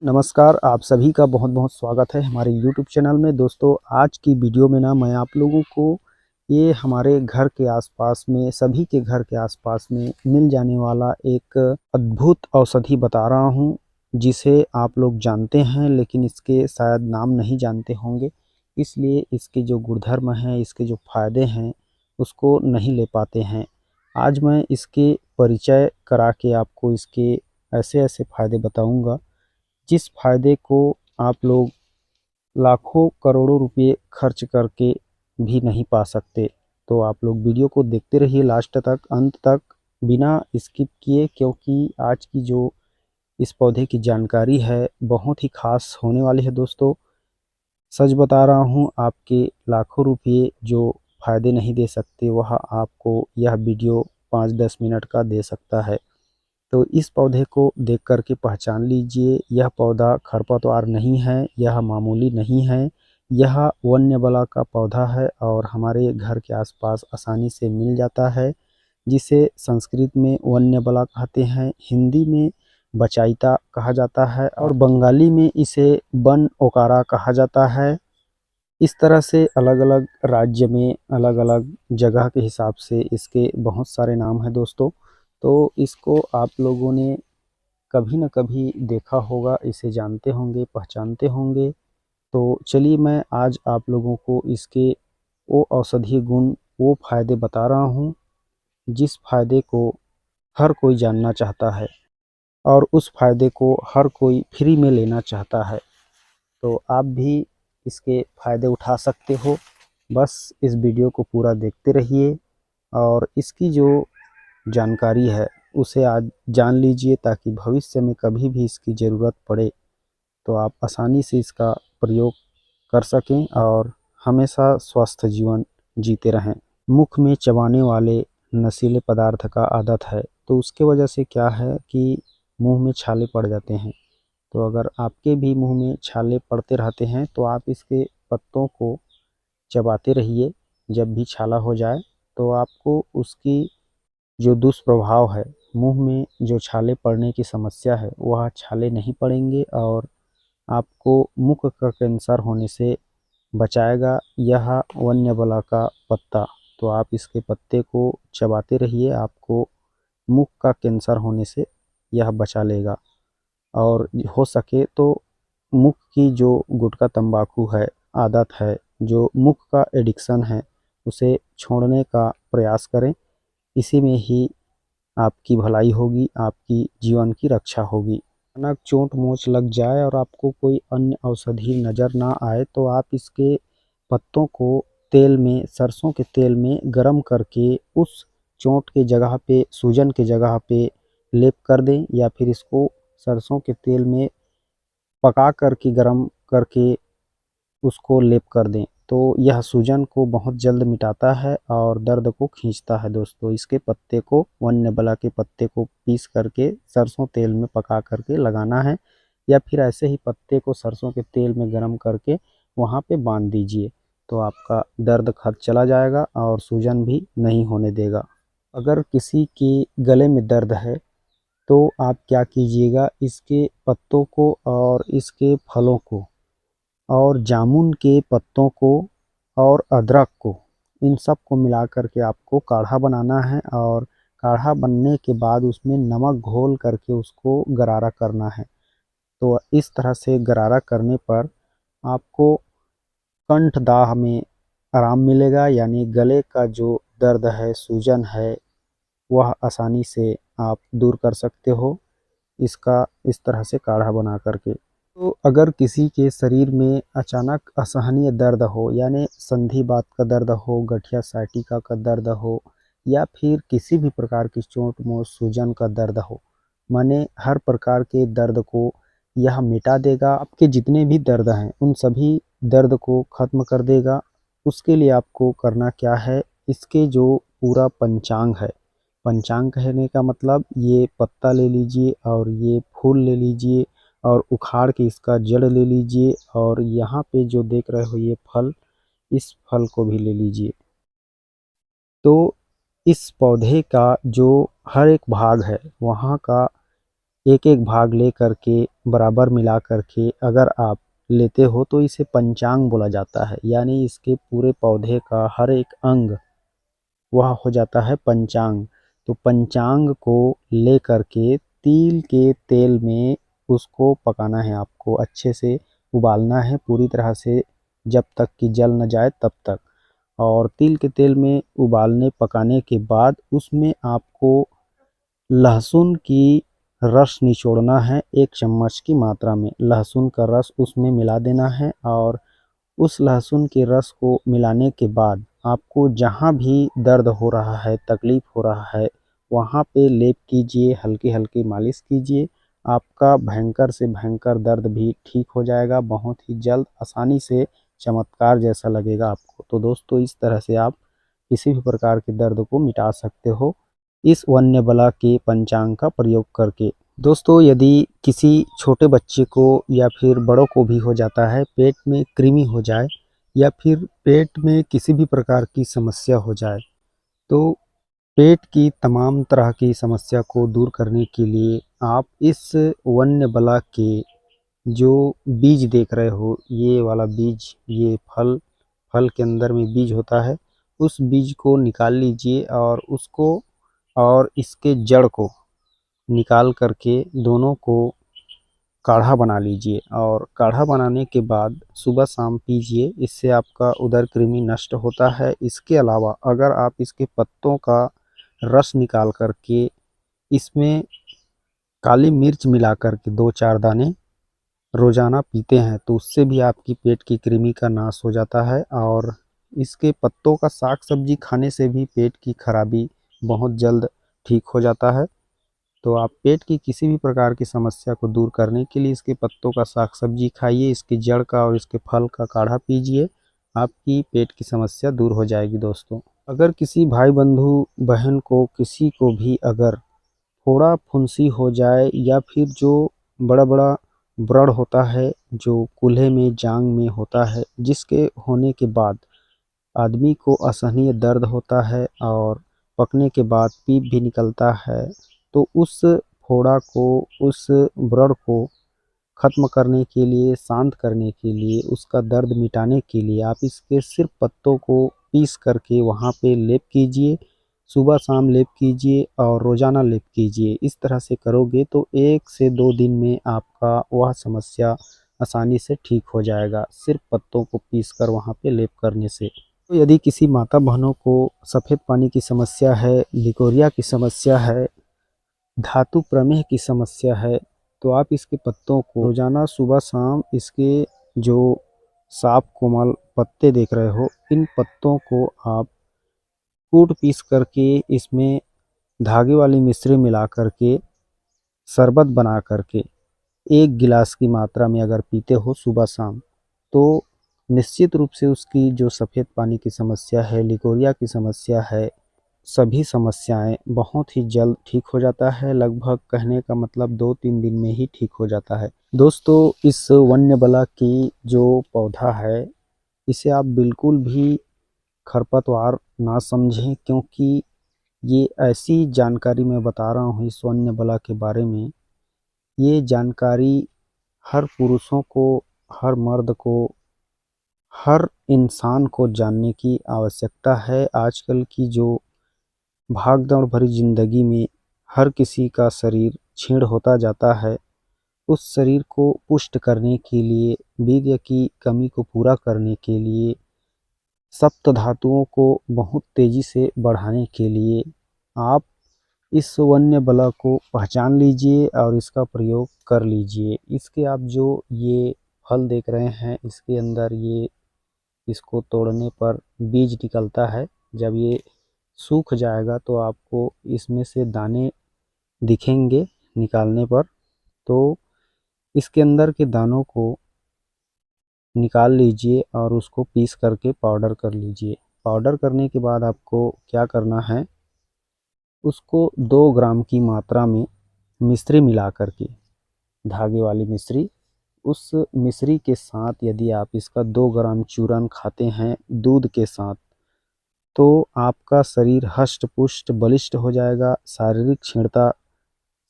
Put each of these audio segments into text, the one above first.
नमस्कार, आप सभी का बहुत-बहुत स्वागत है हमारे यूट्यूब चैनल में। दोस्तों, आज की वीडियो में ना मैं आप लोगों को ये हमारे घर के आसपास में, सभी के घर के आसपास में मिल जाने वाला एक अद्भुत औषधि बता रहा हूँ, जिसे आप लोग जानते हैं लेकिन इसके शायद नाम नहीं जानते होंगे। इसलिए इसके जो गुणधर्म हैं, इसके जो फ़ायदे हैं, उसको नहीं ले पाते हैं। आज मैं इसके परिचय करा के आपको इसके ऐसे-ऐसे फ़ायदे बताऊँगा जिस फ़ायदे को आप लोग लाखों करोड़ों रुपए खर्च करके भी नहीं पा सकते। तो आप लोग वीडियो को देखते रहिए लास्ट तक, अंत तक बिना स्किप किए, क्योंकि आज की जो इस पौधे की जानकारी है बहुत ही ख़ास होने वाली है दोस्तों। सच बता रहा हूँ, आपके लाखों रुपये जो फ़ायदे नहीं दे सकते, वह आपको यह वीडियो 5-10 मिनट का दे सकता है। तो इस पौधे को देख कर के पहचान लीजिए, यह पौधा खरपतवार नहीं है, यह मामूली नहीं है, यह वन्य बला का पौधा है और हमारे घर के आसपास आसानी से मिल जाता है, जिसे संस्कृत में वन्य बला कहते हैं, हिंदी में बचाईता कहा जाता है और बंगाली में इसे वन ओकारा कहा जाता है। इस तरह से अलग-अलग राज्य में, अलग-अलग जगह के हिसाब से इसके बहुत सारे नाम हैं दोस्तों। तो इसको आप लोगों ने कभी न कभी देखा होगा, इसे जानते होंगे, पहचानते होंगे। तो चलिए मैं आज आप लोगों को इसके वो औषधीय गुण, वो फ़ायदे बता रहा हूँ, जिस फ़ायदे को हर कोई जानना चाहता है और उस फ़ायदे को हर कोई फ्री में लेना चाहता है। तो आप भी इसके फ़ायदे उठा सकते हो। बस इस वीडियो को पूरा देखते रहिए और इसकी जो जानकारी है उसे आज जान लीजिए, ताकि भविष्य में कभी भी इसकी ज़रूरत पड़े तो आप आसानी से इसका प्रयोग कर सकें और हमेशा स्वस्थ जीवन जीते रहें। मुख में चबाने वाले नशीले पदार्थ का आदत है, तो उसके वजह से क्या है कि मुंह में छाले पड़ जाते हैं। तो अगर आपके भी मुंह में छाले पड़ते रहते हैं तो आप इसके पत्तों को चबाते रहिए। जब भी छाला हो जाए तो आपको उसकी जो दुष्प्रभाव है, मुंह में जो छाले पड़ने की समस्या है, वह छाले नहीं पड़ेंगे और आपको मुख का कैंसर होने से बचाएगा यह वन्य बला का पत्ता। तो आप इसके पत्ते को चबाते रहिए, आपको मुख का कैंसर होने से यह बचा लेगा। और हो सके तो मुख की जो गुटखा तंबाकू है, आदत है, जो मुख का एडिक्शन है, उसे छोड़ने का प्रयास करें। इसी में ही आपकी भलाई होगी, आपकी जीवन की रक्षा होगी। अचानक चोट मोच लग जाए और आपको कोई अन्य औषधि नज़र ना आए तो आप इसके पत्तों को तेल में, सरसों के तेल में गरम करके उस चोट के जगह पे, सूजन के जगह पे लेप कर दें, या फिर इसको सरसों के तेल में पका कर के गरम करके उसको लेप कर दें। तो यह सूजन को बहुत जल्द मिटाता है और दर्द को खींचता है दोस्तों। इसके पत्ते को, वन्य बला के पत्ते को पीस करके सरसों तेल में पका करके लगाना है, या फिर ऐसे ही पत्ते को सरसों के तेल में गरम करके वहाँ पे बांध दीजिए। तो आपका दर्द खत चला जाएगा और सूजन भी नहीं होने देगा। अगर किसी के गले में दर्द है तो आप क्या कीजिएगा, इसके पत्तों को और इसके फलों को और जामुन के पत्तों को और अदरक को, इन सब को मिला कर के आपको काढ़ा बनाना है और काढ़ा बनने के बाद उसमें नमक घोल करके उसको गरारा करना है। तो इस तरह से गरारा करने पर आपको कंठदाह में आराम मिलेगा, यानी गले का जो दर्द है, सूजन है, वह आसानी से आप दूर कर सकते हो इसका, इस तरह से काढ़ा बना करके। तो अगर किसी के शरीर में अचानक असहनीय दर्द हो, यानी संधिवात का दर्द हो, गठिया साइटिका का दर्द हो, या फिर किसी भी प्रकार की चोट मोच सूजन का दर्द हो, माने हर प्रकार के दर्द को यह मिटा देगा। आपके जितने भी दर्द हैं उन सभी दर्द को ख़त्म कर देगा। उसके लिए आपको करना क्या है, इसके जो पूरा पंचांग है, पंचांग कहने का मतलब ये पत्ता ले लीजिए और ये फूल ले लीजिए और उखाड़ के इसका जड़ ले लीजिए, और यहाँ पे जो देख रहे हो ये फल, इस फल को भी ले लीजिए। तो इस पौधे का जो हर एक भाग है, वहाँ का एक एक भाग ले करके बराबर मिला करके अगर आप लेते हो तो इसे पंचांग बोला जाता है। यानी इसके पूरे पौधे का हर एक अंग वह हो जाता है पंचांग। तो पंचांग को ले करके तिल के तेल में उसको पकाना है, आपको अच्छे से उबालना है पूरी तरह से, जब तक कि जल न जाए तब तक। और तिल के तेल में उबालने पकाने के बाद उसमें आपको लहसुन की रस निचोड़ना है। 1 चम्मच की मात्रा में लहसुन का रस उसमें मिला देना है और उस लहसुन के रस को मिलाने के बाद आपको जहाँ भी दर्द हो रहा है, तकलीफ़ हो रहा है, वहाँ पे लेप कीजिए, हल्की-हल्की मालिश कीजिए। आपका भयंकर से भयंकर दर्द भी ठीक हो जाएगा, बहुत ही जल्द, आसानी से, चमत्कार जैसा लगेगा आपको। तो दोस्तों, इस तरह से आप किसी भी प्रकार के दर्द को मिटा सकते हो इस वन्य बला के पंचांग का प्रयोग करके। दोस्तों, यदि किसी छोटे बच्चे को या फिर बड़ों को भी हो जाता है, पेट में कृमि हो जाए या फिर पेट में किसी भी प्रकार की समस्या हो जाए, तो पेट की तमाम तरह की समस्या को दूर करने के लिए आप इस वन्य बला के जो बीज देख रहे हो, ये वाला बीज, ये फल के अंदर में बीज होता है, उस बीज को निकाल लीजिए और उसको और इसके जड़ को निकाल करके दोनों को काढ़ा बना लीजिए। और काढ़ा बनाने के बाद सुबह शाम पीजिए, इससे आपका उदर कृमि नष्ट होता है। इसके अलावा अगर आप इसके पत्तों का रस निकाल करके इसमें काली मिर्च मिला करके 2-4 दाने रोज़ाना पीते हैं, तो उससे भी आपकी पेट की कृमि का नाश हो जाता है। और इसके पत्तों का साग सब्जी खाने से भी पेट की खराबी बहुत जल्द ठीक हो जाता है। तो आप पेट की किसी भी प्रकार की समस्या को दूर करने के लिए इसके पत्तों का साग सब्जी खाइए, इसकी जड़ का और इसके फल का काढ़ा पीजिए, आपकी पेट की समस्या दूर हो जाएगी दोस्तों। अगर किसी भाई बंधु बहन को, किसी को भी अगर फोड़ा फुंसी हो जाए या फिर जो बड़ा बड़ा व्रण होता है, जो कूल्हे में, जांग में होता है, जिसके होने के बाद आदमी को असहनीय दर्द होता है और पकने के बाद पीप भी निकलता है, तो उस फोड़ा को, उस व्रण को ख़त्म करने के लिए, शांत करने के लिए, उसका दर्द मिटाने के लिए आप इसके सिर्फ पत्तों को पीस करके वहाँ पे लेप कीजिए। सुबह शाम लेप कीजिए और रोज़ाना लेप कीजिए। इस तरह से करोगे तो 1 से 2 दिन में आपका वह समस्या आसानी से ठीक हो जाएगा, सिर्फ पत्तों को पीस कर वहाँ पे लेप करने से। तो यदि किसी माता बहनों को सफ़ेद पानी की समस्या है, लिकोरिया की समस्या है, धातु प्रमेह की समस्या है, तो आप इसके पत्तों को रोज़ाना सुबह शाम इसके जो साफ कोमल पत्ते देख रहे हो, इन पत्तों को आप कूट पीस करके इसमें धागे वाली मिश्री मिला करके शरबत बना करके 1 गिलास की मात्रा में अगर पीते हो सुबह शाम, तो निश्चित रूप से उसकी जो सफ़ेद पानी की समस्या है, लिकोरिया की समस्या है, सभी समस्याएं बहुत ही जल्द ठीक हो जाता है। लगभग कहने का मतलब 2-3 दिन में ही ठीक हो जाता है। दोस्तों, इस वन्य बला की जो पौधा है, इसे आप बिल्कुल भी खरपतवार ना समझें, क्योंकि ये ऐसी जानकारी मैं बता रहा हूँ इस वन्य बला के बारे में, ये जानकारी हर पुरुषों को, हर मर्द को, हर इंसान को जानने की आवश्यकता है। आजकल की जो भाग-दौड़ भरी ज़िंदगी में हर किसी का शरीर क्षीण होता जाता है। उस शरीर को पुष्ट करने के लिए, वीर्य की कमी को पूरा करने के लिए, सप्त धातुओं को बहुत तेज़ी से बढ़ाने के लिए आप इस वन्य बला को पहचान लीजिए और इसका प्रयोग कर लीजिए। इसके आप जो ये फल देख रहे हैं, इसके अंदर ये, इसको तोड़ने पर बीज निकलता है। जब ये सूख जाएगा तो आपको इसमें से दाने दिखेंगे निकालने पर। तो इसके अंदर के दानों को निकाल लीजिए और उसको पीस करके पाउडर कर लीजिए। पाउडर करने के बाद आपको क्या करना है, उसको 2 ग्राम की मात्रा में मिश्री मिला करके, धागे वाली मिश्री, उस मिश्री के साथ यदि आप इसका 2 ग्राम चूरन खाते हैं दूध के साथ, तो आपका शरीर हष्ट पुष्ट बलिष्ठ हो जाएगा। शारीरिक क्षीणता,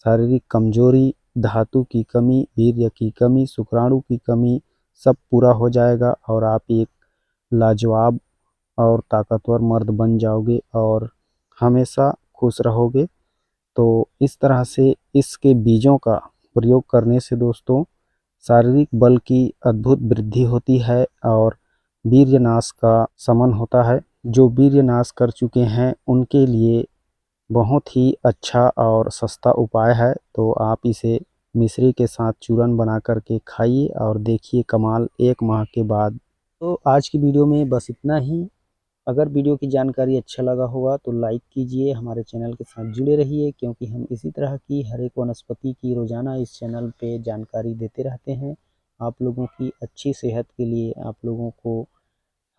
शारीरिक कमजोरी धातु की कमी, वीर्य की कमी, शुक्राणु की कमी सब पूरा हो जाएगा और आप एक लाजवाब और ताकतवर मर्द बन जाओगे और हमेशा खुश रहोगे। तो इस तरह से इसके बीजों का प्रयोग करने से दोस्तों शारीरिक बल की अद्भुत वृद्धि होती है और वीर्यनाश का शमन होता है। जो वीर्यनाश कर चुके हैं उनके लिए बहुत ही अच्छा और सस्ता उपाय है। तो आप इसे मिश्री के साथ चूरन बना कर के खाइए और देखिए कमाल 1 माह के बाद। तो आज की वीडियो में बस इतना ही। अगर वीडियो की जानकारी अच्छा लगा होगा तो लाइक कीजिए, हमारे चैनल के साथ जुड़े रहिए क्योंकि हम इसी तरह की हर एक वनस्पति की रोज़ाना इस चैनल पे जानकारी देते रहते हैं। आप लोगों की अच्छी सेहत के लिए आप लोगों को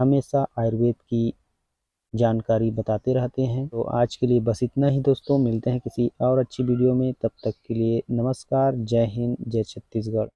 हमेशा आयुर्वेद की जानकारी बताते रहते हैं। तो आज के लिए बस इतना ही दोस्तों, मिलते हैं किसी और अच्छी वीडियो में। तब तक के लिए नमस्कार, जय हिंद, जय छत्तीसगढ़।